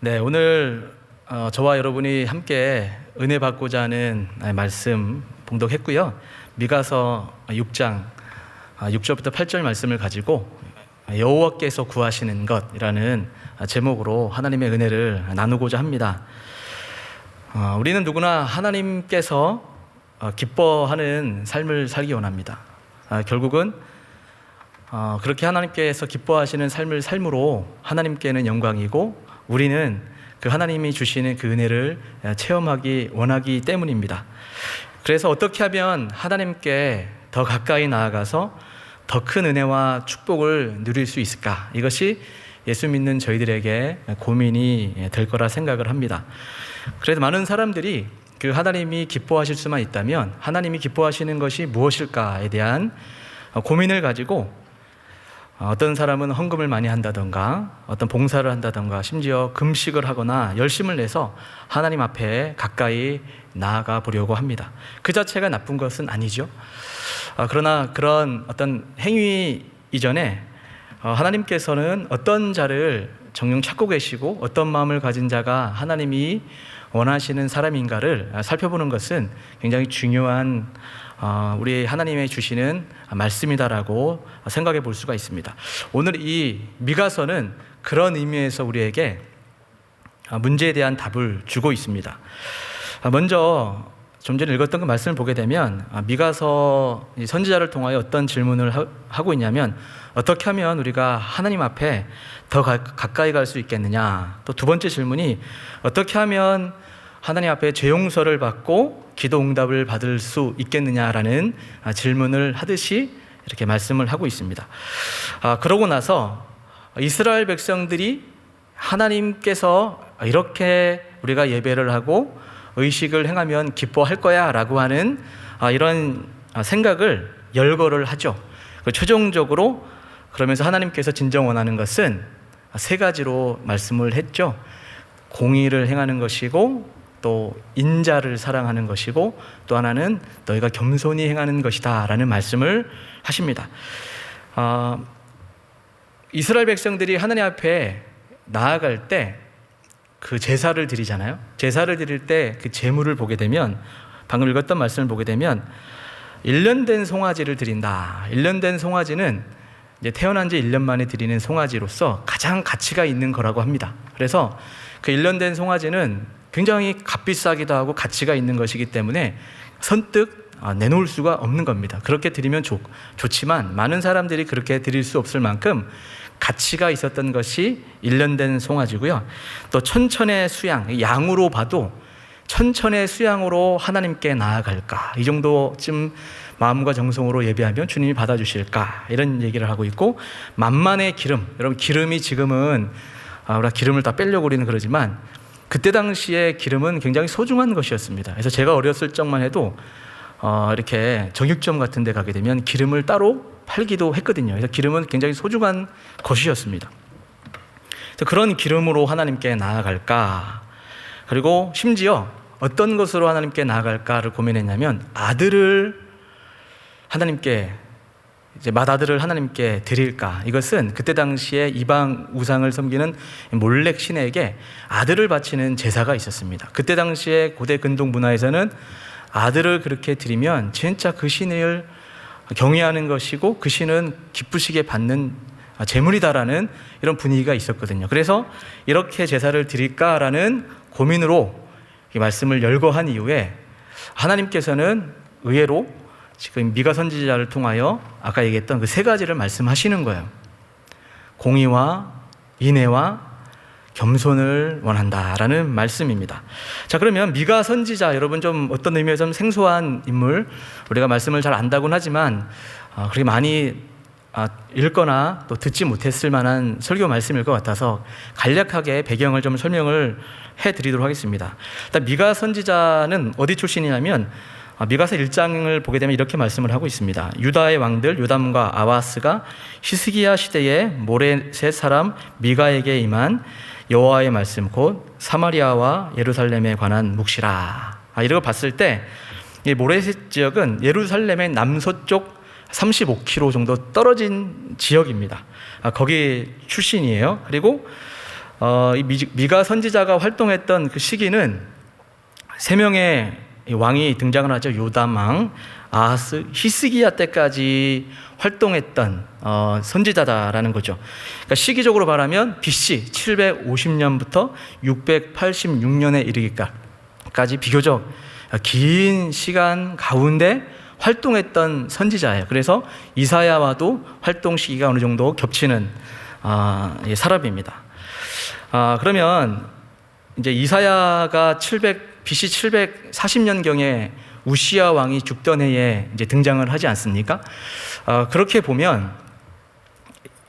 네, 오늘 저와 여러분이 함께 은혜 받고자 하는 말씀 봉독했고요. 미가서 6장 6절부터 8절 말씀을 가지고 여호와께서 구하시는 것이라는 제목으로 하나님의 은혜를 나누고자 합니다. 우리는 누구나 하나님께서 기뻐하는 삶을 살기 원합니다. 결국은 그렇게 하나님께서 기뻐하시는 삶을 삶으로 하나님께는 영광이고 우리는 그 하나님이 주시는 그 은혜를 체험하기 원하기 때문입니다. 그래서 어떻게 하면 하나님께 더 가까이 나아가서 더 큰 은혜와 축복을 누릴 수 있을까? 이것이 예수 믿는 저희들에게 고민이 될 거라 생각을 합니다. 그래서 많은 사람들이 그 하나님이 기뻐하실 수만 있다면 하나님이 기뻐하시는 것이 무엇일까에 대한 고민을 가지고 어떤 사람은 헌금을 많이 한다던가 어떤 봉사를 한다던가 심지어 금식을 하거나 열심을 내서 하나님 앞에 가까이 나아가 보려고 합니다. 그 자체가 나쁜 것은 아니죠. 그러나 그런 어떤 행위 이전에 하나님께서는 어떤 자를 정녕 찾고 계시고 어떤 마음을 가진 자가 하나님이 원하시는 사람인가를 살펴보는 것은 굉장히 중요한 우리 하나님의 주시는 말씀이다라고 생각해 볼 수가 있습니다. 오늘 이 미가서는 그런 의미에서 우리에게 문제에 대한 답을 주고 있습니다. 먼저 좀 전에 읽었던 그 말씀을 보게 되면 미가서 선지자를 통하여 어떤 질문을 하고 있냐면 어떻게 하면 우리가 하나님 앞에 더 가까이 갈 수 있겠느냐. 또 두 번째 질문이 어떻게 하면 하나님 앞에 죄 용서를 받고 기도 응답을 받을 수 있겠느냐라는 질문을 하듯이 이렇게 말씀을 하고 있습니다. 그러고 나서 이스라엘 백성들이 하나님께서 이렇게 우리가 예배를 하고 의식을 행하면 기뻐할 거야 라고 하는 이런 생각을 열거를 하죠. 최종적으로 그러면서 하나님께서 진정 원하는 것은 세 가지로 말씀을 했죠. 공의를 행하는 것이고 또 인자를 사랑하는 것이고 또 하나는 너희가 겸손히 행하는 것이다 라는 말씀을 하십니다. 이스라엘 백성들이 하나님 앞에 나아갈 때 그 제사를 드리잖아요. 제사를 드릴 때 그 제물을 보게 되면 방금 읽었던 말씀을 보게 되면 1년 된 송아지를 드린다. 1년 된 송아지는 이제 태어난 지 1년 만에 드리는 송아지로서 가장 가치가 있는 거라고 합니다. 그래서 그 1년 된 송아지는 굉장히 값비싸기도 하고 가치가 있는 것이기 때문에 선뜻 내놓을 수가 없는 겁니다. 그렇게 드리면 좋지만 많은 사람들이 그렇게 드릴 수 없을 만큼 가치가 있었던 것이 1년 된 송아지고요. 또 천천의 수양, 양으로 봐도 천천의 수양으로 하나님께 나아갈까? 이 정도쯤 마음과 정성으로 예배하면 주님이 받아주실까? 이런 얘기를 하고 있고 만만의 기름, 여러분 기름이 지금은 우리가 기름을 다 빼려고 우리는 그러지만 그때 당시에 기름은 굉장히 소중한 것이었습니다. 그래서 제가 어렸을 적만 해도 이렇게 정육점 같은 데 가게 되면 기름을 따로 팔기도 했거든요. 그래서 기름은 굉장히 소중한 것이었습니다. 그래서 그런 기름으로 하나님께 나아갈까? 그리고 심지어 어떤 것으로 하나님께 나아갈까를 고민했냐면 아들을 하나님께 이제 맏아들을 하나님께 드릴까? 이것은 그때 당시에 이방 우상을 섬기는 몰렉 신에게 아들을 바치는 제사가 있었습니다. 그때 당시에 고대 근동 문화에서는 아들을 그렇게 드리면 진짜 그 신을 경외하는 것이고 그 신은 기쁘시게 받는 제물이다라는 이런 분위기가 있었거든요. 그래서 이렇게 제사를 드릴까라는 고민으로 이 말씀을 열거한 이후에 하나님께서는 의외로 지금 미가 선지자를 통하여 아까 얘기했던 그 세 가지를 말씀하시는 거예요. 공의와 인애와 겸손을 원한다라는 말씀입니다. 자, 그러면 미가 선지자, 여러분 좀 어떤 의미에서 좀 생소한 인물, 우리가 말씀을 잘 안다고는 하지만 그렇게 많이 읽거나 또 듣지 못했을 만한 설교 말씀일 것 같아서 간략하게 배경을 좀 설명을 해드리도록 하겠습니다. 일단 미가 선지자는 어디 출신이냐면 미가서 1장을 보게 되면 이렇게 말씀을 하고 있습니다. 유다의 왕들 요담과 아하스가 히스기야 시대에 모레셋 사람 미가에게 임한 여호와의 말씀 곧 사마리아와 예루살렘에 관한 묵시라. 이걸 봤을 때 이 모레셋 지역은 예루살렘의 남서쪽 35km 정도 떨어진 지역입니다. 거기 출신이에요. 그리고 이 미가 선지자가 활동했던 그 시기는 세 명의 왕이 등장을 하죠. 요담 왕, 아하스, 히스기야 때까지 활동했던 선지자다라는 거죠. 그러니까 시기적으로 말하면 BC 750년부터 686년에 이르기까지 비교적 긴 시간 가운데 활동했던 선지자예요. 그래서 이사야와도 활동 시기가 어느 정도 겹치는 사람입니다. 그러면 이제 이사야가 BC 740년경에 우시야 왕이 죽던 해에 이제 등장을 하지 않습니까? 그렇게 보면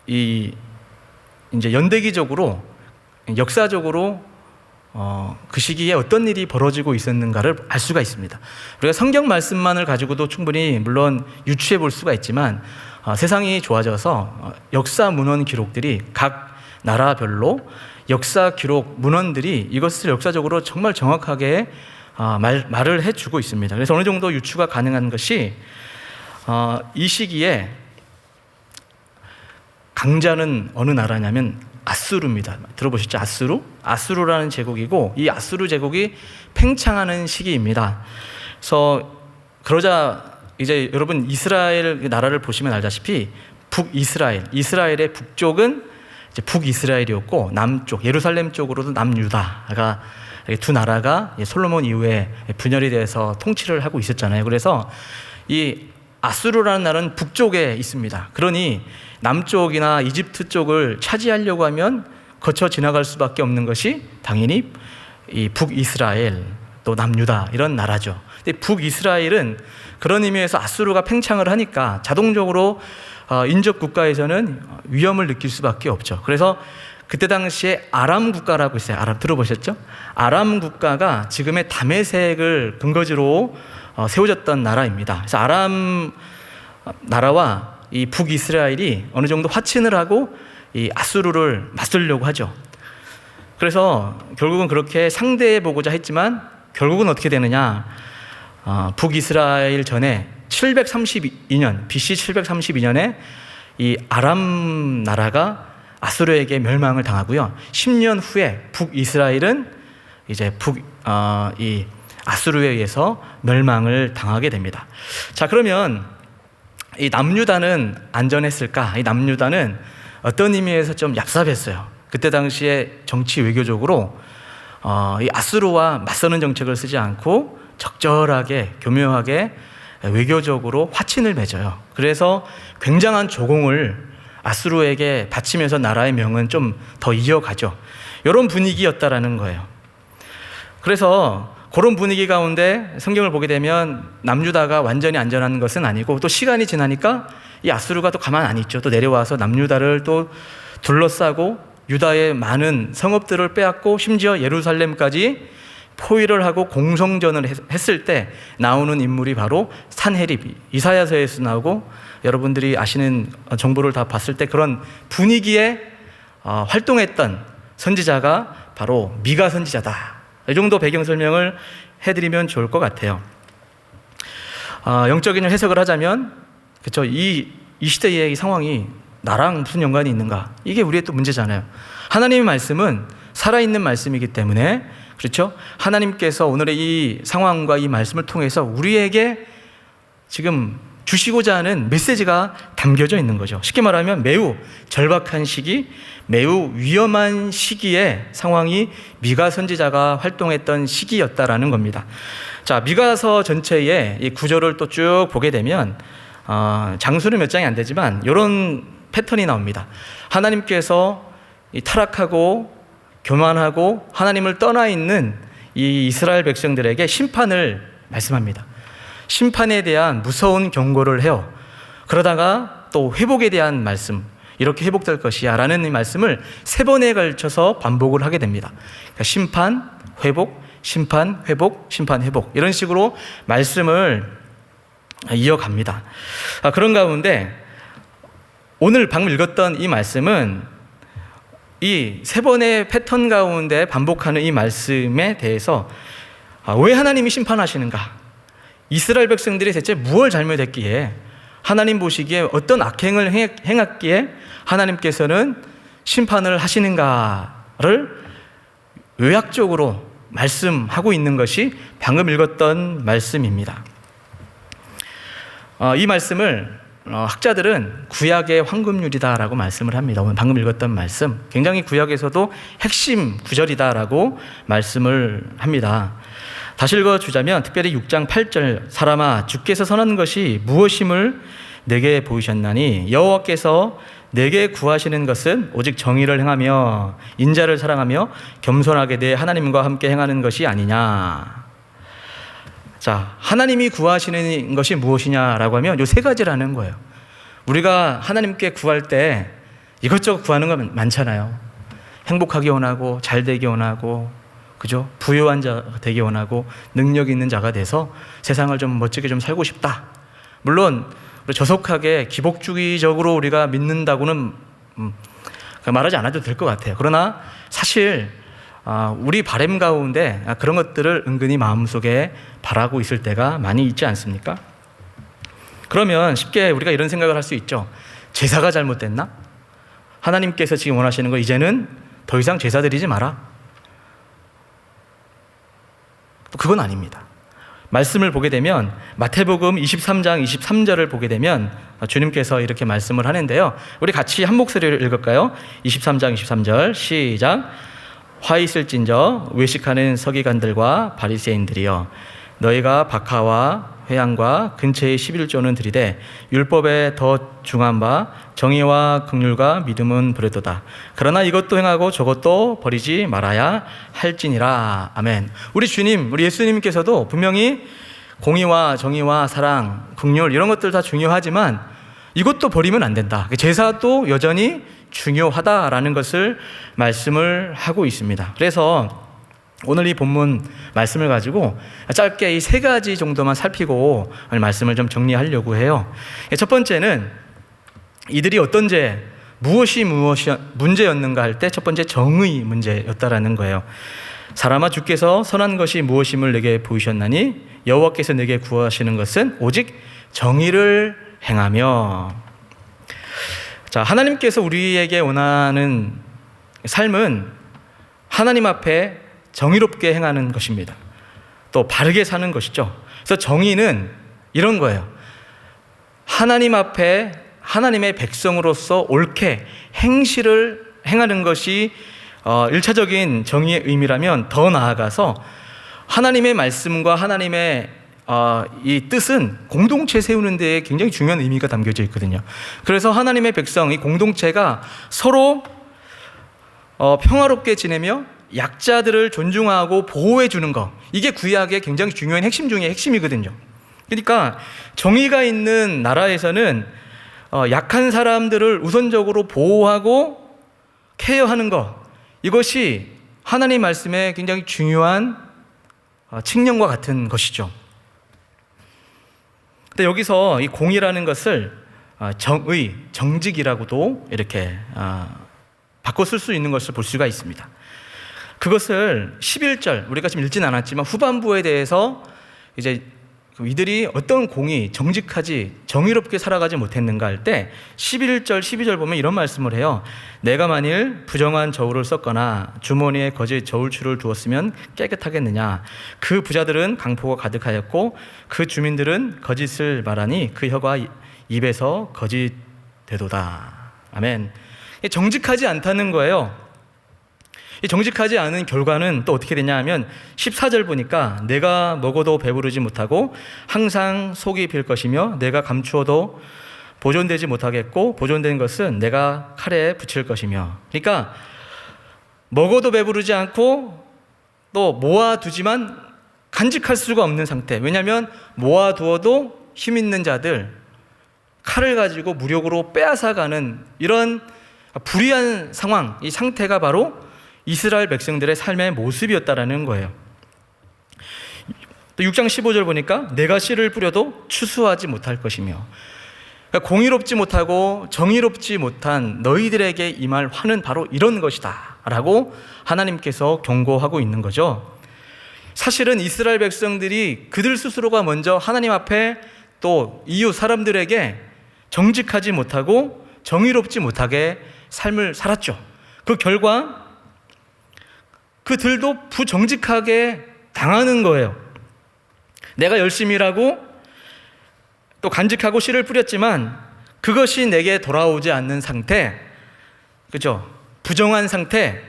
이제 연대기적으로 역사적으로 그 시기에 어떤 일이 벌어지고 있었는가를 알 수가 있습니다. 우리가 성경 말씀만을 가지고도 충분히 물론 유추해 볼 수가 있지만 세상이 좋아져서 역사 문헌 기록들이 각 나라별로 역사 기록 문헌들이 이것을 역사적으로 정말 정확하게 말을 해주고 있습니다. 그래서 어느 정도 유추가 가능한 것이 이 시기에 강자는 어느 나라냐면 아수르입니다. 들어보셨죠? 아수르? 아수르라는 제국이고 이 아수르 제국이 팽창하는 시기입니다. 그래서 그러자 이제 여러분 이스라엘 나라를 보시면 알다시피 북이스라엘, 이스라엘의 북쪽은 이제 북이스라엘이었고 남쪽 예루살렘 쪽으로도 남유다가 두 나라가 솔로몬 이후에 분열이 돼서 통치를 하고 있었잖아요. 그래서 이 아수르라는 나라는 북쪽에 있습니다. 그러니 남쪽이나 이집트 쪽을 차지하려고 하면 거쳐 지나갈 수밖에 없는 것이 당연히 이 북이스라엘 또 남유다 이런 나라죠. 근데 북이스라엘은 그런 의미에서 아수르가 팽창을 하니까 자동적으로 인접 국가에서는 위험을 느낄 수밖에 없죠. 그래서 그때 당시에 아람 국가라고 있어요. 아람 들어보셨죠? 아람 국가가 지금의 다메섹을 근거지로 세워졌던 나라입니다. 그래서 아람 나라와 이 북이스라엘이 어느 정도 화친을 하고 이 아수르를 맞서려고 하죠. 그래서 결국은 그렇게 상대해 보고자 했지만 결국은 어떻게 되느냐? 북이스라엘 전에 732년 BC 732년에 이 아람 나라가 아수르에게 멸망을 당하고요. 10년 후에 북이스라엘은 이제 이 아수르에 의해서 멸망을 당하게 됩니다. 자, 그러면 이 남유다는 안전했을까? 이 남유다는 어떤 의미에서 좀 얍삽했어요. 그때 당시에 정치 외교적으로 이 아수르와 맞서는 정책을 쓰지 않고 적절하게 교묘하게 외교적으로 화친을 맺어요. 그래서 굉장한 조공을 아수르에게 바치면서 나라의 명은 좀 더 이어가죠. 이런 분위기였다라는 거예요. 그래서 그런 분위기 가운데 성경을 보게 되면 남유다가 완전히 안전한 것은 아니고 또 시간이 지나니까 이 아수르가 또 가만 안 있죠. 또 내려와서 남유다를 또 둘러싸고 유다의 많은 성읍들을 빼앗고 심지어 예루살렘까지 포위를 하고 공성전을 했을 때 나오는 인물이 바로 산헤립, 이사야서에서 나오고 여러분들이 아시는 정보를 다 봤을 때 그런 분위기에 활동했던 선지자가 바로 미가 선지자다. 이 정도 배경 설명을 해드리면 좋을 것 같아요. 영적인 해석을 하자면, 그렇죠? 이 시대의 이 상황이 나랑 무슨 연관이 있는가? 이게 우리의 또 문제잖아요. 하나님의 말씀은 살아있는 말씀이기 때문에, 그렇죠? 하나님께서 오늘의 이 상황과 이 말씀을 통해서 우리에게 지금 주시고자 하는 메시지가 담겨져 있는 거죠. 쉽게 말하면 매우 절박한 시기, 매우 위험한 시기에 상황이 미가 선지자가 활동했던 시기였다라는 겁니다. 자, 미가서 전체의 이 구절을 또 쭉 보게 되면 장수는 몇 장이 안 되지만 이런 패턴이 나옵니다. 하나님께서 이 타락하고 교만하고 하나님을 떠나 있는 이 이스라엘 백성들에게 심판을 말씀합니다. 심판에 대한 무서운 경고를 해요. 그러다가 또 회복에 대한 말씀, 이렇게 회복될 것이야 라는 이 말씀을 3번에 걸쳐서 반복을 하게 됩니다. 그러니까 심판, 회복, 심판, 회복, 심판, 회복 이런 식으로 말씀을 이어갑니다. 그런 가운데 오늘 방금 읽었던 이 말씀은 이 3번의 패턴 가운데 반복하는 이 말씀에 대해서 왜 하나님이 심판하시는가? 이스라엘 백성들이 대체 무엇을 잘못했기에 하나님 보시기에 어떤 악행을 행했기에 하나님께서는 심판을 하시는가 요약적으로 말씀하고 있는 것이 방금 읽었던 말씀입니다. 이 말씀을 학자들은 구약의 황금률이다라고 말씀을 합니다. 오늘 방금 읽었던 말씀 굉장히 구약에서도 핵심 구절이다라고 말씀을 합니다. 다시 읽어주자면 특별히 6장 8절 사람아 주께서 선한 것이 무엇임을 내게 보이셨나니 여호와께서 내게 구하시는 것은 오직 정의를 행하며 인자를 사랑하며 겸손하게 내 하나님과 함께 행하는 것이 아니냐. 자, 하나님이 구하시는 것이 무엇이냐라고 하면 요 세 가지라는 거예요. 우리가 하나님께 구할 때 이것저것 구하는 건 많잖아요. 행복하게 원하고 잘 되게 원하고 그죠? 부유한 자 되게 원하고 능력 있는 자가 돼서 세상을 좀 멋지게 좀 살고 싶다. 물론 저속하게 기복주의적으로 우리가 믿는다고는 말하지 않아도 될 것 같아요. 그러나 사실 우리 바람 가운데 그런 것들을 은근히 마음속에 바라고 있을 때가 많이 있지 않습니까? 그러면 쉽게 우리가 이런 생각을 할 수 있죠. 제사가 잘못됐나? 하나님께서 지금 원하시는 거 이제는 더 이상 제사 드리지 마라. 그건 아닙니다. 말씀을 보게 되면 마태복음 23장 23절을 보게 되면 주님께서 이렇게 말씀을 하는데요. 우리 같이 한 목소리를 읽을까요? 23장 23절 시작. 화 있을진저 외식하는 서기관들과 바리새인들이여 너희가 박하와 회양과 근처의 11조는 드리되 율법에 더 중한 바 정의와 긍휼과 믿음은 버렸도다. 그러나 이것도 행하고 저것도 버리지 말아야 할지니라. 아멘. 우리 주님, 우리 예수님께서도 분명히 공의와 정의와 사랑, 긍휼 이런 것들 다 중요하지만 이것도 버리면 안 된다. 제사도 여전히 중요하다라는 것을 말씀을 하고 있습니다. 그래서 오늘 이 본문 말씀을 가지고 짧게 이 세 가지 정도만 살피고 말씀을 좀 정리하려고 해요. 첫 번째는 이들이 어떤 무엇이 문제였는가 할 때 첫 번째 정의 문제였다라는 거예요. 사람아 주께서 선한 것이 무엇임을 내게 보이셨나니 여호와께서 내게 구하시는 것은 오직 정의를 행하며. 자, 하나님께서 우리에게 원하는 삶은 하나님 앞에 정의롭게 행하는 것입니다. 또 바르게 사는 것이죠. 그래서 정의는 이런 거예요. 하나님 앞에 하나님의 백성으로서 옳게 행실을 행하는 것이 1차적인 정의의 의미라면 더 나아가서 하나님의 말씀과 하나님의 이 뜻은 공동체 세우는 데에 굉장히 중요한 의미가 담겨져 있거든요. 그래서 하나님의 백성, 이 공동체가 서로 평화롭게 지내며 약자들을 존중하고 보호해 주는 것, 이게 구약의 굉장히 중요한 핵심 중에 핵심이거든요. 그러니까 정의가 있는 나라에서는 약한 사람들을 우선적으로 보호하고 케어하는 것, 이것이 하나님 말씀의 굉장히 중요한 측면과 같은 것이죠. 근데 여기서 이 공의라는 것을 정의, 정직이라고도 이렇게 바꿔 쓸 수 있는 것을 볼 수가 있습니다. 그것을 11절, 우리가 지금 읽진 않았지만 후반부에 대해서 이제 이들이 어떤 공의, 정직하지, 정의롭게 살아가지 못했는가 할 때 11절, 12절 보면 이런 말씀을 해요. 내가 만일 부정한 저울을 썼거나 주머니에 거짓 저울추를 두었으면 깨끗하겠느냐. 그 부자들은 강포가 가득하였고 그 주민들은 거짓을 말하니 그 혀가 입에서 거짓 되도다. 아멘. 정직하지 않다는 거예요. 이 정직하지 않은 결과는 또 어떻게 되냐 하면 14절 보니까 내가 먹어도 배부르지 못하고 항상 속이 빌 것이며 내가 감추어도 보존되지 못하겠고 보존된 것은 내가 칼에 붙일 것이며. 그러니까 먹어도 배부르지 않고 또 모아두지만 간직할 수가 없는 상태. 왜냐하면 모아두어도 힘 있는 자들 칼을 가지고 무력으로 빼앗아가는 이런 불의한 상황, 이 상태가 바로 이스라엘 백성들의 삶의 모습이었다라는 거예요. 또 6장 15절 보니까 내가 씨를 뿌려도 추수하지 못할 것이며. 그러니까 공의롭지 못하고 정의롭지 못한 너희들에게 임할 화는 바로 이런 것이다 라고 하나님께서 경고하고 있는 거죠. 사실은 이스라엘 백성들이 그들 스스로가 먼저 하나님 앞에 또 이웃 사람들에게 정직하지 못하고 정의롭지 못하게 삶을 살았죠. 그 결과 그들도 부정직하게 당하는 거예요. 내가 열심히 일하고 또 간직하고 씨를 뿌렸지만 그것이 내게 돌아오지 않는 상태, 그죠? 부정한 상태,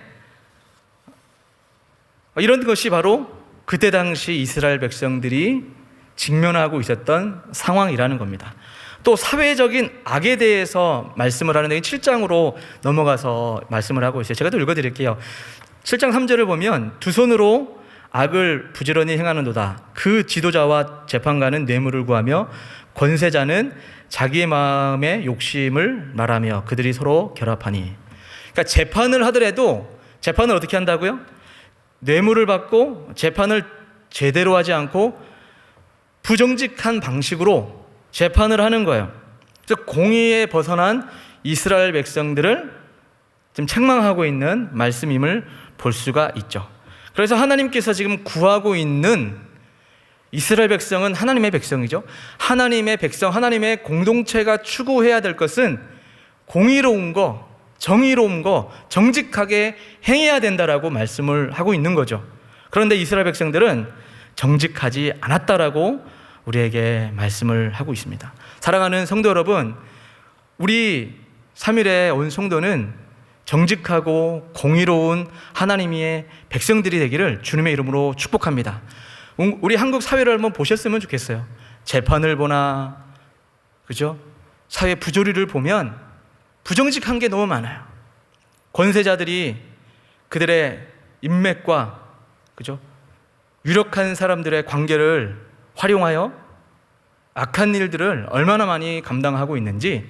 이런 것이 바로 그때 당시 이스라엘 백성들이 직면하고 있었던 상황이라는 겁니다. 또 사회적인 악에 대해서 말씀을 하는데 7장으로 넘어가서 말씀을 하고 있어요. 제가 또 읽어드릴게요. 7장 3절을 보면 두 손으로 악을 부지런히 행하는도다. 그 지도자와 재판관은 뇌물을 구하며 권세자는 자기의 마음의 욕심을 말하며 그들이 서로 결합하니. 그러니까 재판을 하더라도 재판을 어떻게 한다고요? 뇌물을 받고 재판을 제대로 하지 않고 부정직한 방식으로 재판을 하는 거예요. 그래서 공의에 벗어난 이스라엘 백성들을 지금 책망하고 있는 말씀임을 볼 수가 있죠. 그래서 하나님께서 지금 구하고 있는 이스라엘 백성은 하나님의 백성이죠. 하나님의 백성, 하나님의 공동체가 추구해야 될 것은 공의로운 거, 정의로운 거, 정직하게 행해야 된다라고 말씀을 하고 있는 거죠. 그런데 이스라엘 백성들은 정직하지 않았다라고 우리에게 말씀을 하고 있습니다. 사랑하는 성도 여러분, 우리 3일에 온 성도는 정직하고 공의로운 하나님의 백성들이 되기를 주님의 이름으로 축복합니다. 우리 한국 사회를 한번 보셨으면 좋겠어요. 재판을 보나, 그죠? 사회 부조리를 보면 부정직한 게 너무 많아요. 권세자들이 그들의 인맥과, 그죠? 유력한 사람들의 관계를 활용하여 악한 일들을 얼마나 많이 감당하고 있는지,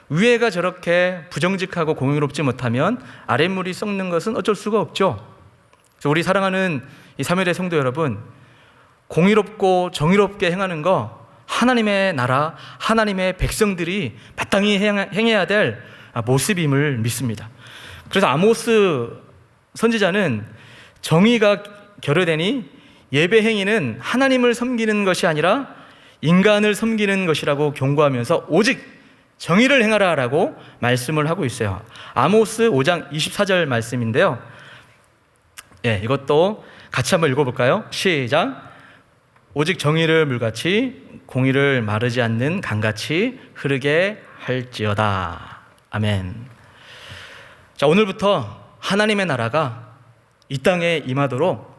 위에가 저렇게 부정직하고 공의롭지 못하면 아랫물이 썩는 것은 어쩔 수가 없죠. 그래서 우리 사랑하는 이 3일의 성도 여러분, 공의롭고 정의롭게 행하는 거 하나님의 나라, 하나님의 백성들이 마땅히 행해야 될 모습임을 믿습니다. 그래서 아모스 선지자는 정의가 결여되니 예배 행위는 하나님을 섬기는 것이 아니라 인간을 섬기는 것이라고 경고하면서 오직 정의를 행하라라고 말씀을 하고 있어요. 아모스 5장 24절 말씀인데요. 이것도 같이 한번 읽어볼까요? 시작. 오직 정의를 물같이 공의를 마르지 않는 강같이 흐르게 할지어다. 아멘. 자, 오늘부터 하나님의 나라가 이 땅에 임하도록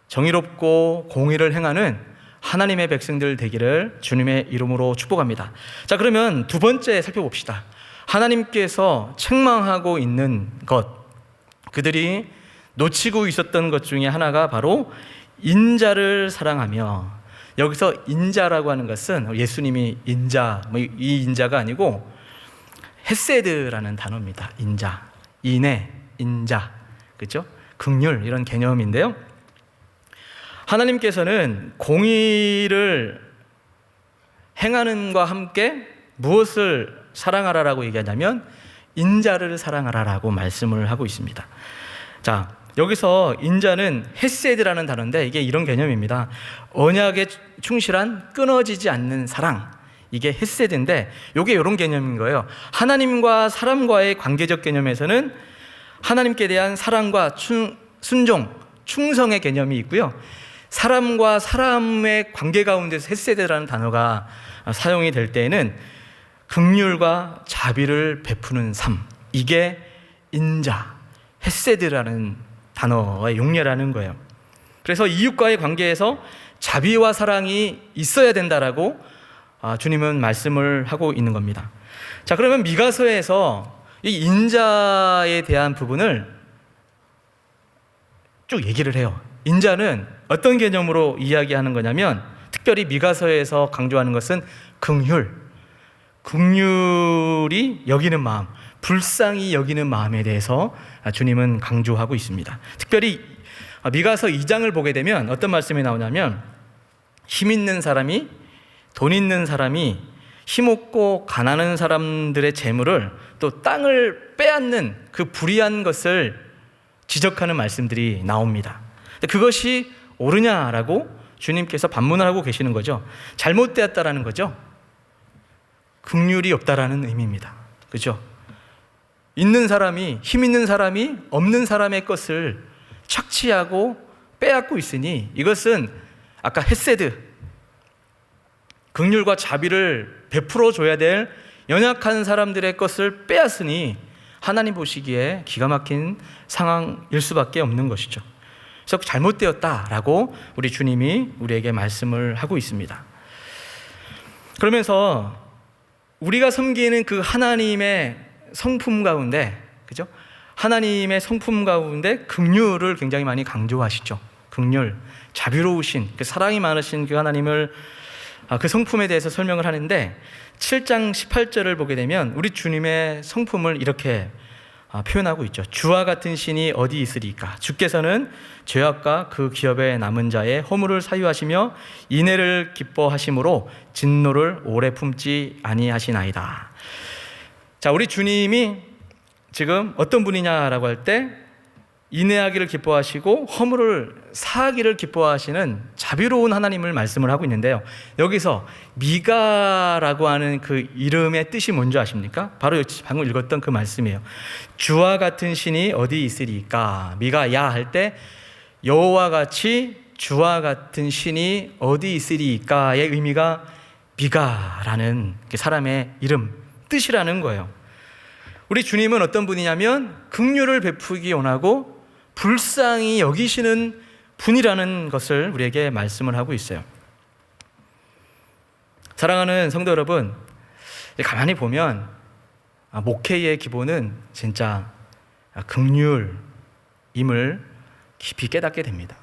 정의롭고 공의를 행하는 하나님의 백성들 되기를 주님의 이름으로 축복합니다. 자, 그러면 두 번째 살펴봅시다. 하나님께서 책망하고 있는 것, 그들이 놓치고 있었던 것 중에 하나가 바로 인자를 사랑하며, 여기서 인자라고 하는 것은 예수님이 인자, 이 인자가 아니고 헤세드라는 단어입니다. 인자, 인애, 인자, 그렇죠? 긍휼, 이런 개념인데요. 하나님께서는 공의를 행하는과 함께 무엇을 사랑하라라고 얘기하냐면 인자를 사랑하라라고 말씀을 하고 있습니다. 자, 여기서 인자는 헤세드라는 단어인데 이게 이런 개념입니다. 언약에 충실한 끊어지지 않는 사랑, 이게 헤세드인데 이게 이런 개념인 거예요. 하나님과 사람과의 관계적 개념에서는 하나님께 대한 사랑과 순종, 충성의 개념이 있고요. 사람과 사람의 관계 가운데서 헤세드라는 단어가 사용이 될 때에는 긍휼과 자비를 베푸는 삶, 이게 인자, 헤세드라는 단어의 용례라는 거예요. 그래서 이웃과의 관계에서 자비와 사랑이 있어야 된다라고 주님은 말씀을 하고 있는 겁니다. 자, 그러면 미가서에서 이 인자에 대한 부분을 쭉 얘기를 해요. 인자는 어떤 개념으로 이야기하는 거냐면 특별히 미가서에서 강조하는 것은 긍휼이 여기는 마음, 불쌍히 여기는 마음에 대해서 주님은 강조하고 있습니다. 특별히 미가서 2장을 보게 되면 어떤 말씀이 나오냐면 힘 있는 사람이, 돈 있는 사람이 힘없고 가난한 사람들의 재물을, 또 땅을 빼앗는 그 불의한 것을 지적하는 말씀들이 나옵니다. 그것이 옳으냐라고 주님께서 반문을 하고 계시는 거죠. 잘못되었다라는 거죠. 긍휼이 없다라는 의미입니다. 그렇죠? 있는 사람이, 힘 있는 사람이 없는 사람의 것을 착취하고 빼앗고 있으니 이것은 아까 헤세드, 긍휼과 자비를 베풀어 줘야 될 연약한 사람들의 것을 빼앗으니 하나님 보시기에 기가 막힌 상황일 수밖에 없는 것이죠. 그래서 잘못되었다라고 우리 주님이 우리에게 말씀을 하고 있습니다. 그러면서 우리가 섬기는 그 하나님의 성품 가운데, 그죠? 하나님의 성품 가운데 긍휼을 굉장히 많이 강조하시죠. 긍휼, 자비로우신, 그 사랑이 많으신 그 하나님을, 그 성품에 대해서 설명을 하는데 7장 18절을 보게 되면 우리 주님의 성품을 이렇게 표현하고 있죠. 주와 같은 신이 어디 있으리까? 주께서는 죄악과 그 기업에 남은 자의 허물을 사유하시며 인애를 기뻐하심으로 진노를 오래 품지 아니하시나이다. 자, 우리 주님이 지금 어떤 분이냐라고 할 때 인애하기를 기뻐하시고 허물을 사하기를 기뻐하시는 자비로운 하나님을 말씀을 하고 있는데요. 여기서 미가라고 하는 그 이름의 뜻이 뭔지 아십니까? 바로 방금 읽었던 그 말씀이에요. 주와 같은 신이 어디 있으리까? 미가야 할 때 여호와 같이 주와 같은 신이 어디 있으리까의 의미가 미가라는 사람의 이름, 뜻이라는 거예요. 우리 주님은 어떤 분이냐면 긍휼을 베푸기 원하고 불쌍히 여기시는 분이라는 것을 우리에게 말씀을 하고 있어요. 사랑하는 성도 여러분, 가만히 보면 목회의 기본은 진짜 긍휼임을 깊이 깨닫게 됩니다.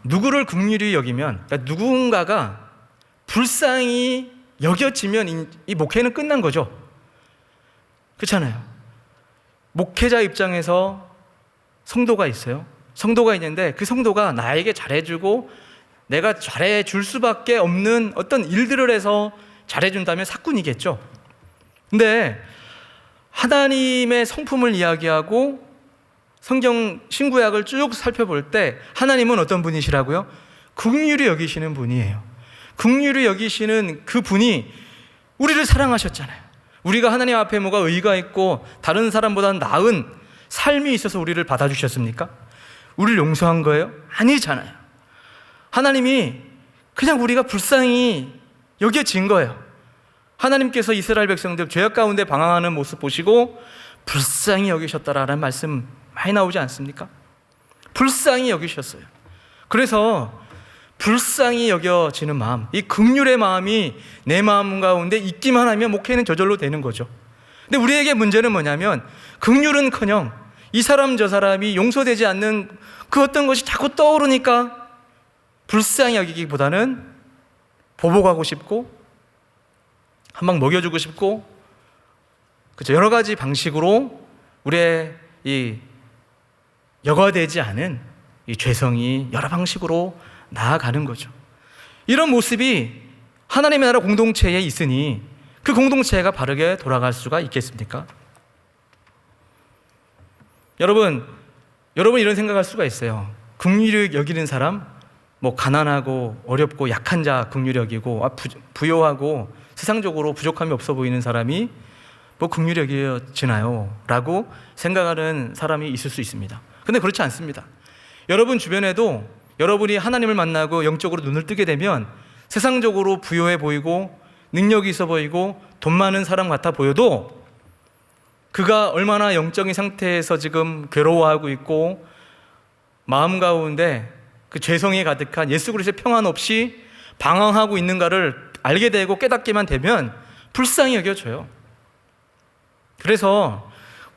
누구를 긍휼히 여기면, 그러니까 누군가가 불쌍히 여겨지면 이 목회는 끝난 거죠. 그렇잖아요. 목회자 입장에서 성도가 있어요. 성도가 있는데 그 성도가 나에게 잘해주고 내가 잘해줄 수밖에 없는 어떤 일들을 해서 잘해준다면 사꾼이겠죠. 근데 하나님의 성품을 이야기하고 성경 신구약을 쭉 살펴볼 때 하나님은 어떤 분이시라고요? 긍휼히 여기시는 분이에요. 긍휼히 여기시는 그 분이 우리를 사랑하셨잖아요. 우리가 하나님 앞에 뭐가 의가 있고 다른 사람보다 나은 삶이 있어서 우리를 받아주셨습니까? 우리를 용서한 거예요? 아니잖아요. 하나님이 그냥 우리가 불쌍히 여겨진 거예요. 하나님께서 이스라엘 백성들 죄악 가운데 방황하는 모습 보시고 불쌍히 여기셨다라는 말씀 많이 나오지 않습니까? 불쌍히 여기셨어요. 그래서 불쌍히 여겨지는 마음, 이 긍휼의 마음이 내 마음 가운데 있기만 하면 목회는 저절로 되는 거죠. 근데 우리에게 문제는 뭐냐면 긍휼은커녕 이 사람 저 사람이 용서되지 않는 그 어떤 것이 자꾸 떠오르니까 불쌍히 여기기보다는 보복하고 싶고 한 방 먹여주고 싶고, 그렇죠, 여러 가지 방식으로 우리의 이 여과되지 않은 이 죄성이 여러 방식으로 나아가는 거죠. 이런 모습이 하나님의 나라 공동체에 있으니 그 공동체가 바르게 돌아갈 수가 있겠습니까? 여러분 이런 생각할 수가 있어요. 긍휼히 여기는 사람, 뭐 가난하고 어렵고 약한 자 긍휼히 여기고 부요하고 세상적으로 부족함이 없어 보이는 사람이 뭐 긍휼히 여겨지나요? 라고 생각하는 사람이 있을 수 있습니다. 근데 그렇지 않습니다. 여러분 주변에도 여러분이 하나님을 만나고 영적으로 눈을 뜨게 되면 세상적으로 부요해 보이고 능력이 있어 보이고 돈 많은 사람 같아 보여도 그가 얼마나 영적인 상태에서 지금 괴로워하고 있고 마음 가운데 그 죄성이 가득한 예수 그리스도의 평안 없이 방황하고 있는가를 알게 되고 깨닫기만 되면 불쌍히 여겨져요. 그래서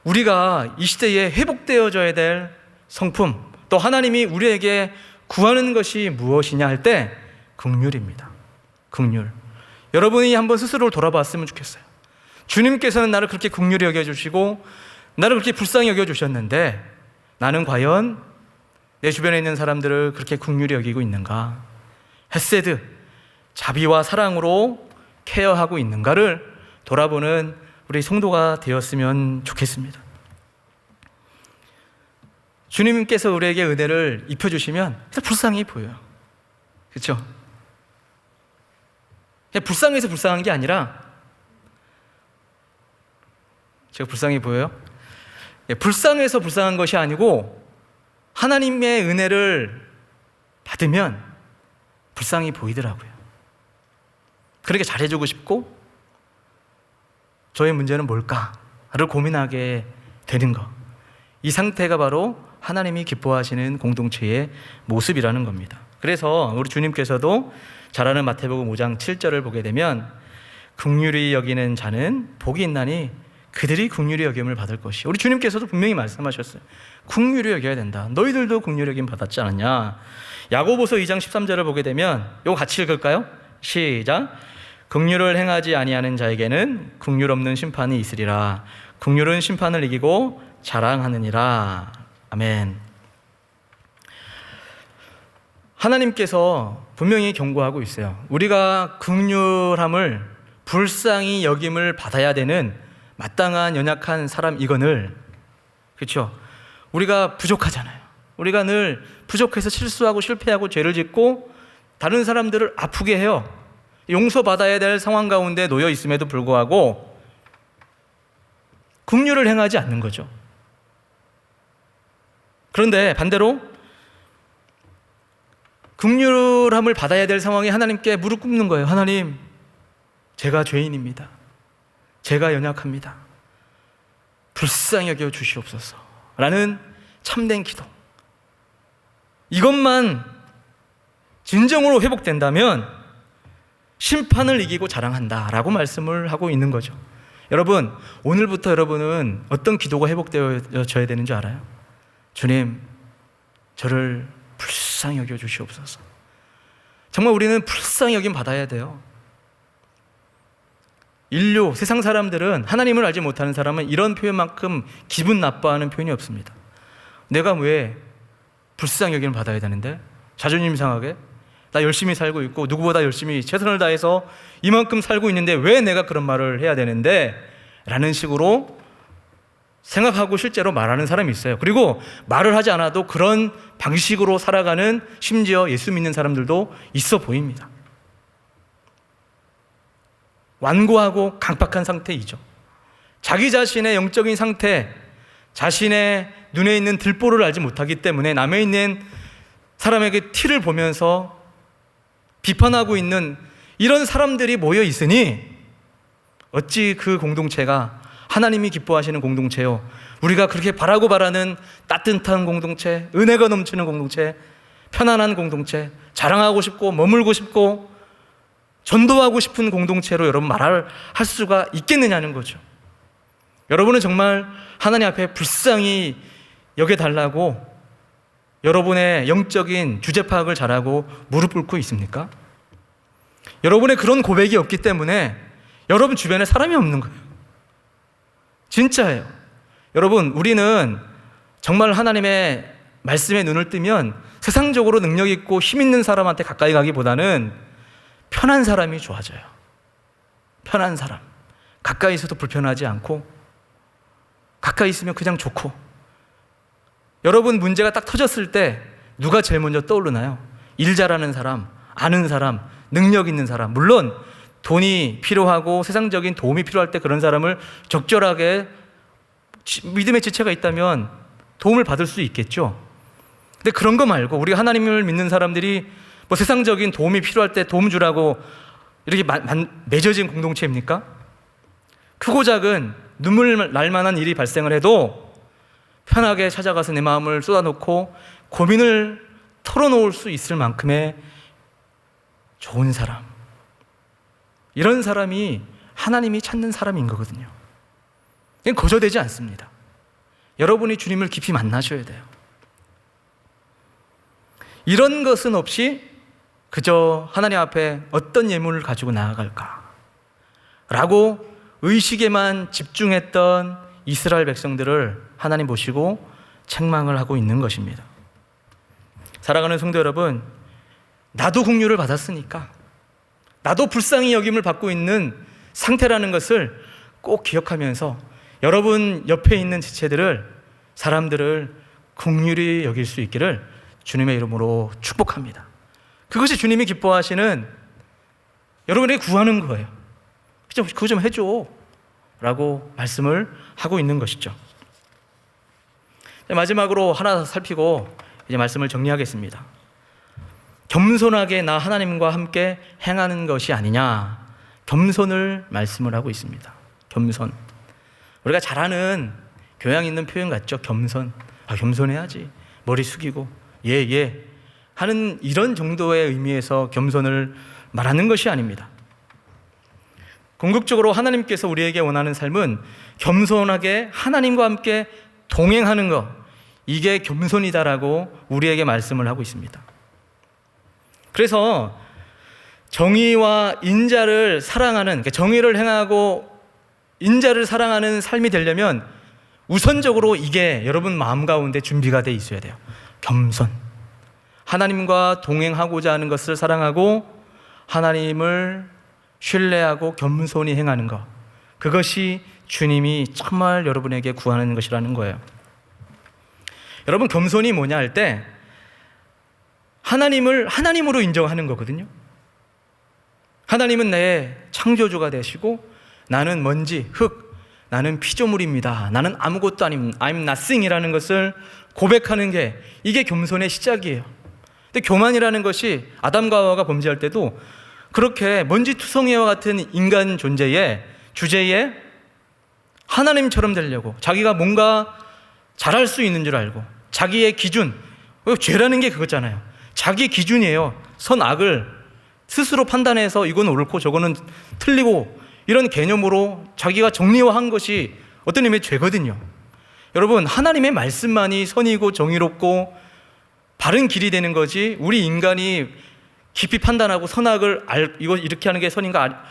우리가 이 시대에 회복되어져야 될 성품, 또 하나님이 우리에게 구하는 것이 무엇이냐 할 때 긍휼입니다. 긍휼. 여러분이 한번 스스로를 돌아봤으면 좋겠어요. 주님께서는 나를 그렇게 긍휼히 여겨주시고 나를 그렇게 불쌍히 여겨주셨는데 나는 과연 내 주변에 있는 사람들을 그렇게 긍휼히 여기고 있는가? 헤세드, 자비와 사랑으로 케어하고 있는가를 돌아보는 우리 성도가 되었으면 좋겠습니다. 주님께서 우리에게 은혜를 입혀주시면 불쌍히 보여요. 그렇죠? 그냥 불쌍해서 불쌍한 게 아니라 제가 불쌍히 보여요? 불쌍해서 불쌍한 것이 아니고 하나님의 은혜를 받으면 불쌍히 보이더라고요. 그렇게 잘해주고 싶고 저의 문제는 뭘까를 고민하게 되는 것. 이 상태가 바로 하나님이 기뻐하시는 공동체의 모습이라는 겁니다. 그래서 우리 주님께서도 잘 아는 마태복음 5장 7절을 보게 되면 긍휼히 여기는 자는 복이 있나니 그들이 긍휼히 여김을 받을 것이. 우리 주님께서도 분명히 말씀하셨어요. 긍휼히 여겨야 된다. 너희들도 긍휼히 여김 받았지 않았냐. 야고보서 2장 13절을 보게 되면 이거 같이 읽을까요? 시작. 긍휼을 행하지 아니하는 자에게는 긍휼 없는 심판이 있으리라. 긍휼은 심판을 이기고 자랑하느니라. 아멘. 하나님께서 분명히 경고하고 있어요. 우리가 긍휼함을 불쌍히 여김을 받아야 되는 마땅한 연약한 사람이거늘, 그렇죠? 우리가 부족하잖아요. 우리가 늘 부족해서 실수하고 실패하고 죄를 짓고 다른 사람들을 아프게 해요. 용서받아야 될 상황 가운데 놓여 있음에도 불구하고 긍휼을 행하지 않는 거죠. 그런데 반대로 긍휼함을 받아야 될 상황에 하나님께 무릎 꿇는 거예요. 하나님, 제가 죄인입니다. 제가 연약합니다. 불쌍히 여겨 주시옵소서 라는 참된 기도. 이것만 진정으로 회복된다면 심판을 이기고 자랑한다라고 말씀을 하고 있는 거죠. 여러분, 오늘부터 여러분은 어떤 기도가 회복되어져야 되는 줄 알아요? 주님, 저를 불쌍히 여겨 주시옵소서. 정말 우리는 불쌍히 여김 받아야 돼요. 인류, 세상 사람들은, 하나님을 알지 못하는 사람은 이런 표현만큼 기분 나빠하는 표현이 없습니다. 내가 왜 불쌍히 여김을 받아야 되는데? 자존심 상하게? 나 열심히 살고 있고 누구보다 열심히 최선을 다해서 이만큼 살고 있는데 왜 내가 그런 말을 해야 되는데? 라는 식으로 생각하고 실제로 말하는 사람이 있어요. 그리고 말을 하지 않아도 그런 방식으로 살아가는, 심지어 예수 믿는 사람들도 있어 보입니다. 완고하고 강박한 상태이죠. 자기 자신의 영적인 상태, 자신의 눈에 있는 들보를 알지 못하기 때문에 남에 있는 사람에게 티를 보면서 비판하고 있는 이런 사람들이 모여 있으니 어찌 그 공동체가 하나님이 기뻐하시는 공동체요, 우리가 그렇게 바라는 따뜻한 공동체, 은혜가 넘치는 공동체, 편안한 공동체, 자랑하고 싶고 머물고 싶고 전도하고 싶은 공동체로 여러분 말할 수가 있겠느냐는 거죠. 여러분은 정말 하나님 앞에 불쌍히 여겨달라고 여러분의 영적인 주제 파악을 잘하고 무릎 꿇고 있습니까? 여러분의 그런 고백이 없기 때문에 여러분 주변에 사람이 없는 거예요. 진짜예요. 여러분, 우리는 정말 하나님의 말씀에 눈을 뜨면 세상적으로 능력 있고 힘 있는 사람한테 가까이 가기보다는 편한 사람이 좋아져요. 편한 사람. 가까이 있어도 불편하지 않고 가까이 있으면 그냥 좋고. 여러분, 문제가 딱 터졌을 때 누가 제일 먼저 떠오르나요? 일 잘하는 사람, 아는 사람, 능력 있는 사람. 물론 돈이 필요하고 세상적인 도움이 필요할 때 그런 사람을 적절하게 믿음의 지체가 있다면 도움을 받을 수 있겠죠. 근데 그런 거 말고 우리가 하나님을 믿는 사람들이 뭐 세상적인 도움이 필요할 때 도움 주라고 이렇게 맺어진 공동체입니까? 크고 작은 눈물 날 만한 일이 발생을 해도 편하게 찾아가서 내 마음을 쏟아놓고 고민을 털어놓을 수 있을 만큼의 좋은 사람, 이런 사람이 하나님이 찾는 사람인 거거든요. 이건 거저되지 않습니다. 여러분이 주님을 깊이 만나셔야 돼요. 이런 것은 없이 그저 하나님 앞에 어떤 예물을 가지고 나아갈까 라고 의식에만 집중했던 이스라엘 백성들을 하나님 보시고 책망을 하고 있는 것입니다. 사랑하는 성도 여러분, 나도 긍휼을 받았으니까, 나도 불쌍히 여김을 받고 있는 상태라는 것을 꼭 기억하면서 여러분 옆에 있는 지체들을, 사람들을 긍휼히 여길 수 있기를 주님의 이름으로 축복합니다. 그것이 주님이 기뻐하시는, 여러분에게 구하는 거예요. 그거 좀 해줘 라고 말씀을 하고 있는 것이죠. 마지막으로 하나 살피고 이제 말씀을 정리하겠습니다. 겸손하게 나 하나님과 함께 행하는 것이 아니냐, 겸손을 말씀을 하고 있습니다. 겸손. 우리가 잘 아는 교양 있는 표현 같죠. 겸손. 겸손해야지. 머리 숙이고 예 하는 이런 정도의 의미에서 겸손을 말하는 것이 아닙니다. 궁극적으로 하나님께서 우리에게 원하는 삶은 겸손하게 하나님과 함께 동행하는 것, 이게 겸손이다라고 우리에게 말씀을 하고 있습니다. 그래서 정의와 인자를 사랑하는, 정의를 행하고 인자를 사랑하는 삶이 되려면 우선적으로 이게 여러분 마음 가운데 준비가 돼 있어야 돼요. 겸손. 하나님과 동행하고자 하는 것을 사랑하고 하나님을 신뢰하고 겸손히 행하는 것, 그것이 주님이 정말 여러분에게 구하는 것이라는 거예요. 여러분, 겸손이 뭐냐 할 때 하나님을 하나님으로 인정하는 거거든요. 하나님은 내 창조주가 되시고 나는 먼지, 흙, 나는 피조물입니다. 나는 아무것도 아닌 I'm nothing이라는 것을 고백하는 게, 이게 겸손의 시작이에요. 근데 교만이라는 것이 아담과 하와가 범죄할 때도 그렇게 먼지투성이와 같은 인간 존재의 주제에 하나님처럼 되려고 자기가 뭔가 잘할 수 있는 줄 알고 자기의 기준, 죄라는 게 그거잖아요. 자기 기준이에요. 선악을 스스로 판단해서 이건 옳고 저거는 틀리고 이런 개념으로 자기가 정리화한 것이 어떤 의미의 죄거든요. 여러분, 하나님의 말씀만이 선이고 정의롭고 바른 길이 되는 거지, 우리 인간이 깊이 판단하고 선악을 이거 이렇게 하는 게 선인가,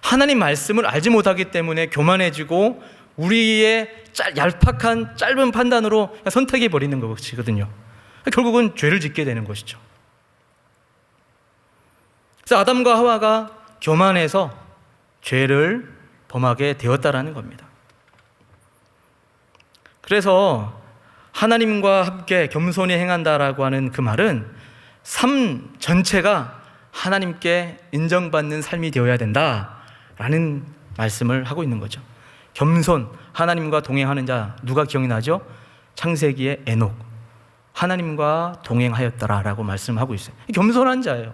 하나님 말씀을 알지 못하기 때문에 교만해지고 우리의 얄팍한 짧은 판단으로 선택해 버리는 것이거든요. 결국은 죄를 짓게 되는 것이죠. 그래서 아담과 하와가 교만해서 죄를 범하게 되었다라는 겁니다. 그래서 하나님과 함께 겸손히 행한다라고 하는 그 말은 삶 전체가 하나님께 인정받는 삶이 되어야 된다라는 말씀을 하고 있는 거죠. 겸손, 하나님과 동행하는 자, 누가 기억이 나죠? 창세기의 에녹, 하나님과 동행하였더라라고 말씀하고 있어요. 겸손한 자예요.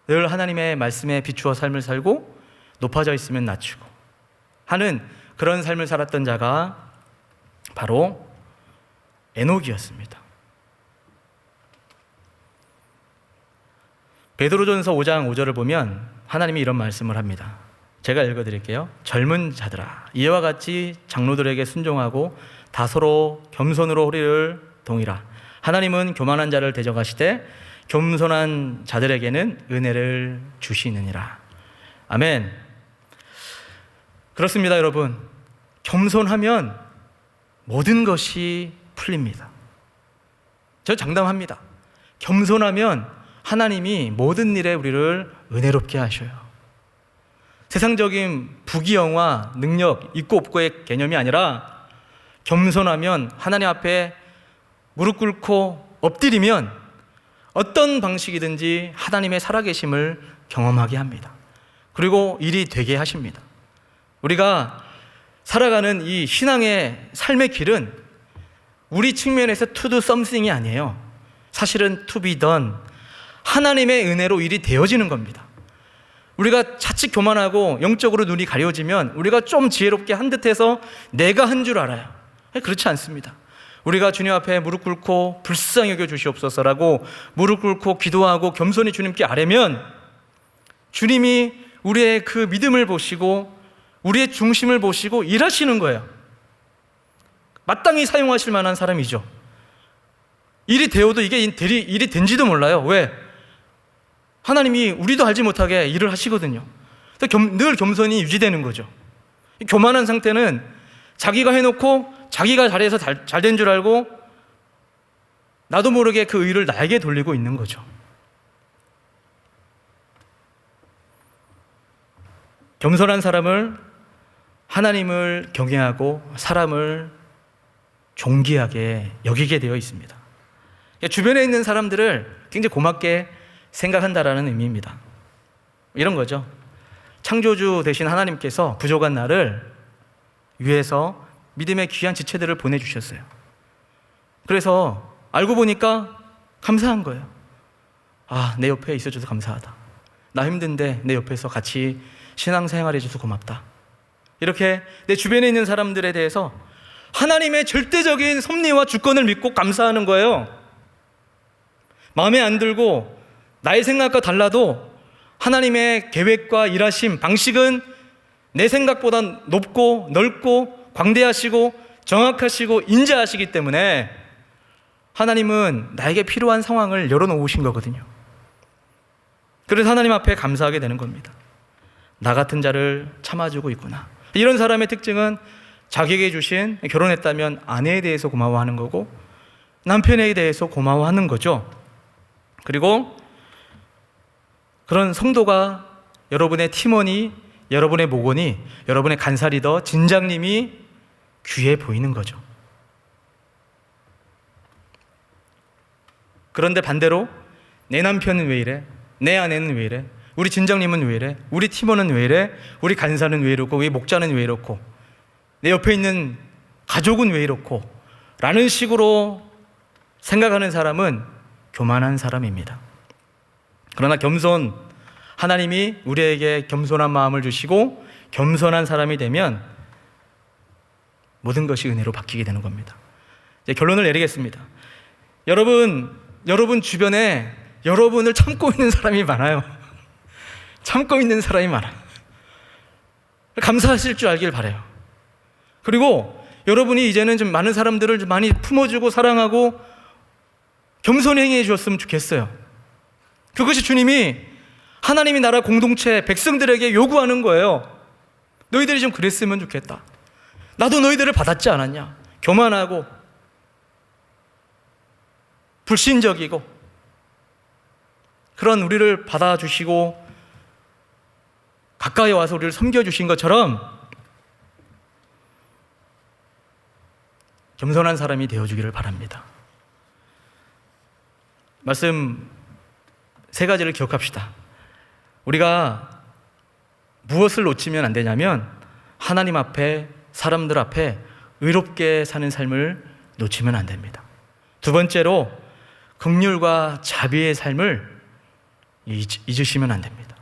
늘 하나님의 말씀에 비추어 삶을 살고 높아져 있으면 낮추고 하는 그런 삶을 살았던 자가 바로 에녹이었습니다. 베드로전서 5장 5절을 보면 하나님이 이런 말씀을 합니다. 제가 읽어드릴게요. 젊은 자들아, 이와 같이 장로들에게 순종하고 다소로 겸손으로 허리를 동이라. 하나님은 교만한 자를 대적하시되 겸손한 자들에게는 은혜를 주시느니라. 아멘. 그렇습니다, 여러분. 겸손하면 모든 것이 풀립니다. 저 장담합니다. 겸손하면 하나님이 모든 일에 우리를 은혜롭게 하셔요. 세상적인 부귀영화, 능력, 있고 없고의 개념이 아니라 겸손하면 하나님 앞에 무릎 꿇고 엎드리면 어떤 방식이든지 하나님의 살아계심을 경험하게 합니다. 그리고 일이 되게 하십니다. 우리가 살아가는 이 신앙의 삶의 길은 우리 측면에서 to do something이 아니에요. 사실은 to be done, 하나님의 은혜로 일이 되어지는 겁니다. 우리가 자칫 교만하고 영적으로 눈이 가려지면 우리가 좀 지혜롭게 한 듯해서 내가 한 줄 알아요. 그렇지 않습니다. 우리가 주님 앞에 무릎 꿇고 불쌍히 여겨 주시옵소서라고 무릎 꿇고 기도하고 겸손히 주님께 아뢰면 주님이 우리의 그 믿음을 보시고 우리의 중심을 보시고 일하시는 거예요. 마땅히 사용하실 만한 사람이죠. 일이 되어도 이게 일이 된지도 몰라요. 왜? 하나님이 우리도 알지 못하게 일을 하시거든요. 늘 겸손이 유지되는 거죠. 교만한 상태는 자기가 해놓고 자기가 잘해서 잘 된 줄 알고 나도 모르게 그 의를 나에게 돌리고 있는 거죠. 겸손한 사람을 하나님을 경외하고 사람을 존귀하게 여기게 되어 있습니다. 주변에 있는 사람들을 굉장히 고맙게 생각한다라는 의미입니다. 이런 거죠. 창조주 되신 하나님께서 부족한 나를 위해서 믿음의 귀한 지체들을 보내주셨어요. 그래서 알고 보니까 감사한 거예요. 아, 내 옆에 있어줘서 감사하다. 나 힘든데 내 옆에서 같이 신앙생활 해줘서 고맙다. 이렇게 내 주변에 있는 사람들에 대해서 하나님의 절대적인 섭리와 주권을 믿고 감사하는 거예요. 마음에 안 들고 나의 생각과 달라도 하나님의 계획과 일하심, 방식은 내 생각보다 높고 넓고 광대하시고 정확하시고 인자하시기 때문에 하나님은 나에게 필요한 상황을 열어놓으신 거거든요. 그래서 하나님 앞에 감사하게 되는 겁니다. 나 같은 자를 참아주고 있구나. 이런 사람의 특징은 자기에게 주신, 결혼했다면 아내에 대해서 고마워하는 거고 남편에 대해서 고마워하는 거죠. 그리고 그런 성도가 여러분의 팀원이, 여러분의 목원이, 여러분의 간사 리더, 진장님이 귀해 보이는 거죠. 그런데 반대로 내 남편은 왜 이래? 내 아내는 왜 이래? 우리 진장님은 왜 이래? 우리 팀원은 왜 이래? 우리 간사는 왜 이렇고? 우리 목자는 왜 이렇고? 내 옆에 있는 가족은 왜 이렇고? 라는 식으로 생각하는 사람은 교만한 사람입니다. 그러나 겸손, 하나님이 우리에게 겸손한 마음을 주시고 겸손한 사람이 되면 모든 것이 은혜로 바뀌게 되는 겁니다. 이제 결론을 내리겠습니다. 여러분 주변에 여러분을 참고 있는 사람이 많아요. 참고 있는 사람이 많아요. 감사하실 줄 알길 바라요. 그리고 여러분이 이제는 좀 많은 사람들을 좀 많이 품어주고 사랑하고 겸손히 행해 주셨으면 좋겠어요. 그것이 주님이 하나님이 나라 공동체 백성들에게 요구하는 거예요. 너희들이 좀 그랬으면 좋겠다. 나도 너희들을 받았지 않았냐? 교만하고 불신적이고 그런 우리를 받아주시고 가까이 와서 우리를 섬겨주신 것처럼 겸손한 사람이 되어주기를 바랍니다. 말씀 세 가지를 기억합시다. 우리가 무엇을 놓치면 안 되냐면 하나님 앞에, 사람들 앞에 의롭게 사는 삶을 놓치면 안 됩니다. 두 번째로 긍휼과 자비의 삶을 잊으시면 안 됩니다.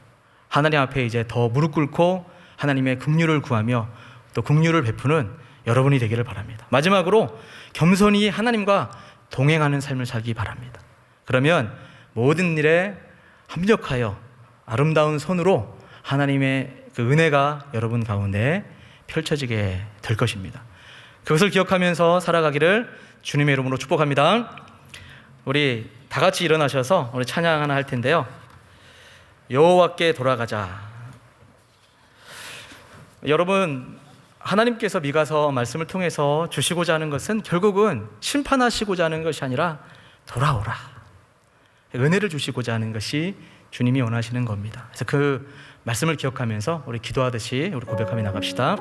하나님 앞에 이제 더 무릎 꿇고 하나님의 긍휼을 구하며 또 긍휼을 베푸는 여러분이 되기를 바랍니다. 마지막으로 겸손히 하나님과 동행하는 삶을 살기 바랍니다. 그러면 모든 일에 합력하여 아름다운 손으로 하나님의 그 은혜가 여러분 가운데 펼쳐지게 될 것입니다. 그것을 기억하면서 살아가기를 주님의 이름으로 축복합니다. 우리 다 같이 일어나셔서 우리 찬양 하나 할 텐데요. 여호와께 돌아가자. 여러분, 하나님께서 미가서 말씀을 통해서 주시고자 하는 것은 결국은 심판하시고자 하는 것이 아니라 돌아오라, 은혜를 주시고자 하는 것이 주님이 원하시는 겁니다. 그래서 그 말씀을 기억하면서 우리 기도하듯이 우리 고백하며 나갑시다.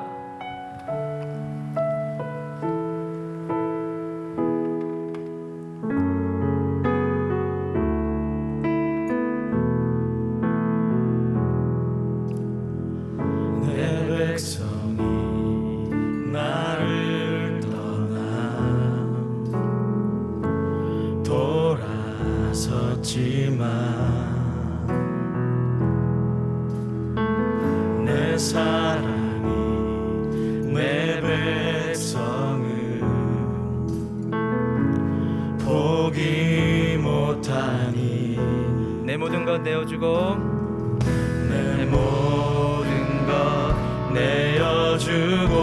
내 사랑이 내 백성을 포기 못하니 내 모든 것 내어주고 내 모든 것 내어주고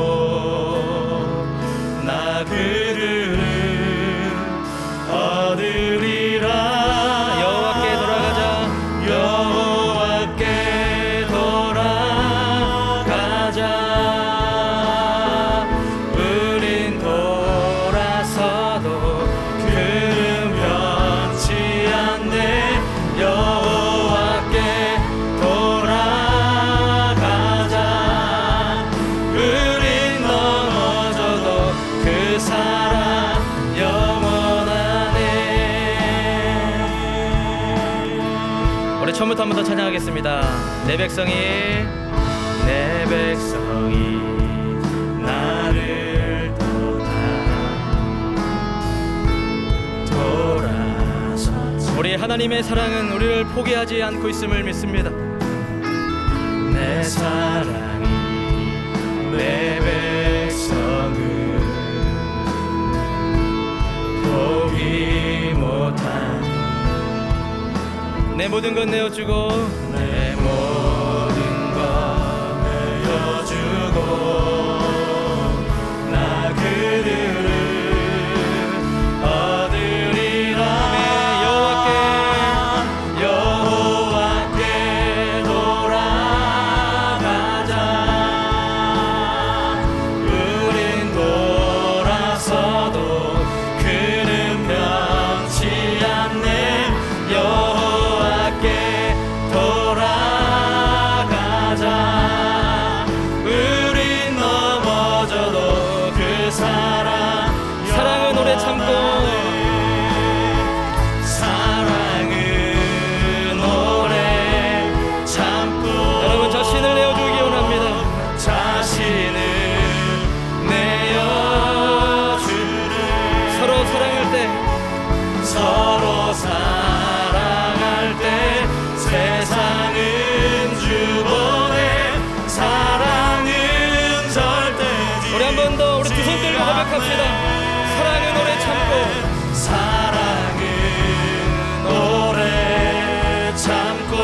나 그를 얻으리라. 여호와께 돌아가자. 여호와께 돌아가자. 우린 돌아서도 그는 변치 않네. 여호와께 돌아가자. 우린 넘어져도 그 사랑 영원하네. 우리 처음부터 한 번 더 찬양하겠습니다. 내 백성이 나를 떠나 우리 하나님의 사랑은 우리를 포기하지 않고 있음을 믿습니다. 내 사랑이 내 백성을 포기 못하니 내 모든 것 내어주고 내 모든 것 내어주고 나 그들을 얻으리라. 여호와께 돌아가자. 우린 돌아서도 그는 변치 않네. 여호와께 돌아가자. 우린 넘어져도 그 사랑은 오래 참고 사랑은 오래 참고 여러분 자신을 내어주기 원합니다. 자신을 내어주는 서로 사랑할 때 서로 사랑할 때 세상은 주보내 사랑은 절대지. 우리 한 번 더 우리 두 손 들고 고백합시다. 사랑은 오래 참고 사랑은 오래 참고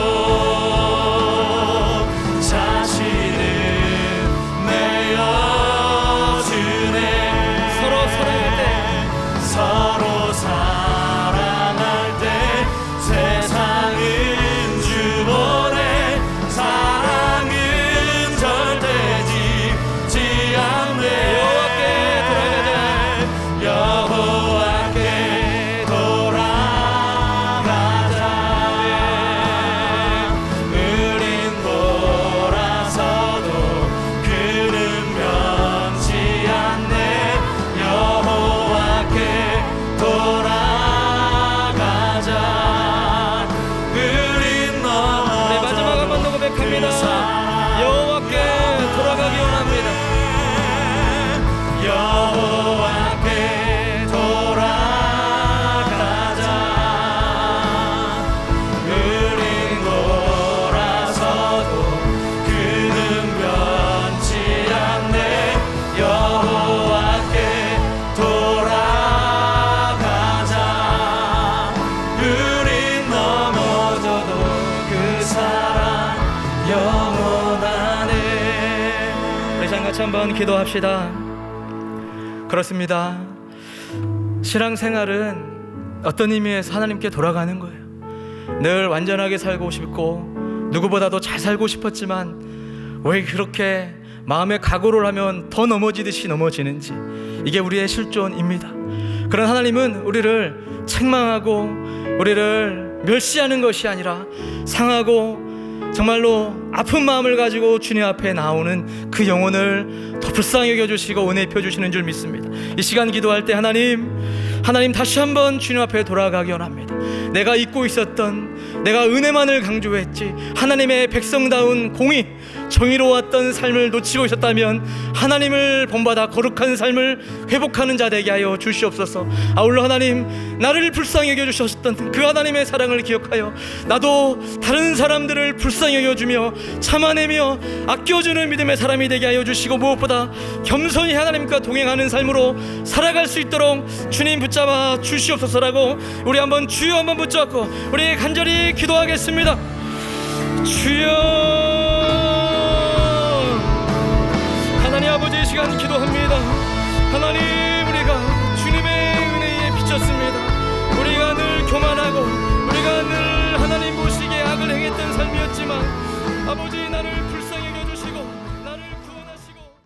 자신을 내어주네. 서로 사랑할 때 서로 사랑할 때 세상은 주보내 사랑은 절대 지지 않네. 여호와께 돌아가자. 우린 돌아서도 그는 변치 않네. 여호와께 돌아가자. 우린 네, 마지막 한 번 더 고백합니다. 여호와께 돌아가기 원합니다. 여호와께 돌아가자. 우린 돌아서도 그는 변치 않네. 여호와께 돌아가자. 우린 넘어져도 그 사랑 영원하네. 우리 장 같이 한번 기도합시다. 그렇습니다. 신앙생활은 어떤 의미에서 하나님께 돌아가는 거예요. 늘 완전하게 살고 싶고 누구보다도 잘 살고 싶었지만 왜 그렇게 마음의 각오를 하면 더 넘어지듯이 넘어지는지, 이게 우리의 실존입니다. 그런 하나님은 우리를 책망하고 우리를 멸시하는 것이 아니라 상하고 정말로 아픈 마음을 가지고 주님 앞에 나오는 그 영혼을 더 불쌍히 여겨주시고 은혜 펴주시는 줄 믿습니다. 이 시간 기도할 때 하나님 다시 한번 주님 앞에 돌아가기 원합니다. 내가 잊고 있었던, 내가 은혜만을 강조했지 하나님의 백성다운 공의, 정의로웠던 삶을 놓치고 있었다면 하나님을 본받아 거룩한 삶을 회복하는 자 되게 하여 주시옵소서. 아울러 하나님, 나를 불쌍히 여겨주셨던 그 하나님의 사랑을 기억하여 나도 다른 사람들을 불쌍히 여겨주며 참아내며 아껴주는 믿음의 사람이 되게 하여 주시고, 무엇보다 겸손히 하나님과 동행하는 삶으로 살아갈 수 있도록 주님 붙잡아 주시옵소서라고 우리 한번 주여 한번 붙잡고 우리 간절히 기도하겠습니다. 주여, 하나님 아버지, 이 시간 기도합니다. 하나님